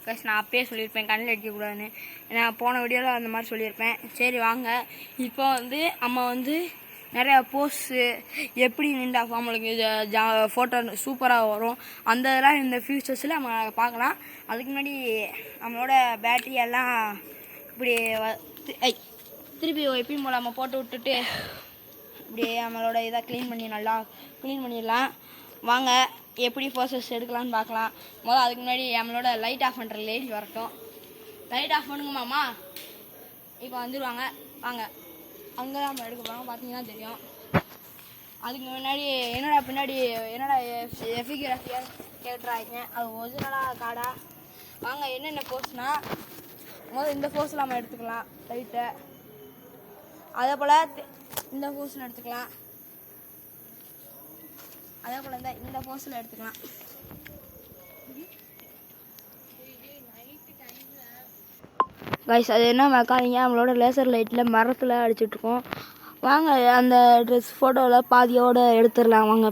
Guys நான் அப்பயே சொல்லியிருப்பேன் கண்ணில் அடிக்கக்கூடாதுன்னு. நான் போன வீடியோவில் அந்த மாதிரி சொல்லியிருப்பேன். சரி வாங்க, இப்போ வந்து நம்ம வந்து நிறையா போஸ்ட்டு எப்படி நின்றா அவங்களுக்கு ஃபோட்டோ சூப்பராக வரும். அந்த இதெல்லாம் இந்த ஃபியூச்சர்ஸில் நம்ம பார்க்கலாம். அதுக்கு முன்னாடி நம்மளோட பேட்டரி எல்லாம் இப்படி திருப்பி எப்பயும் போல் நம்ம போட்டு விட்டுட்டு இப்படியே நம்மளோட இதை நல்லா க்ளீன் பண்ணிடலாம். வாங்க எப்படி போஸ்டர்ஸ் எடுக்கலான்னு பார்க்கலாம். அதுக்கு முன்னாடி நம்மளோட லைட் ஆஃப் பண்ணுற லேடி வரட்டும். லைட் ஆஃப் பண்ணுங்கம்மாம்மா. இப்போ வந்துடுவாங்க. வாங்க, அங்கே தான் நம்ம எடுக்க போகிறோம், பார்த்தீங்கன்னா தெரியும். அதுக்கு முன்னாடி என்னடா எஃபிகிராஃபியாக கேட்டுறாங்க, அது ஒரிஜினலாக காடா. வாங்க என்னென்ன போஸ்ட்னால் இந்த போஸ்டில் நம்ம எடுத்துக்கலாம் லைட்டை. அதே போல் இந்த போஸ்டில் எடுத்துக்கலாம். அதே போல் இந்த போஸ்டில் எடுத்துக்கலாம். கைஸ் அது என்ன மக்காதீங்க, நம்மளோட லேசர் லைட்டில் மரத்தில் அடிச்சுட்ருக்கோம். வாங்க அந்த ட்ரெஸ் ஃபோட்டோவில் பாதியோடு எடுத்துடலாம். வாங்க.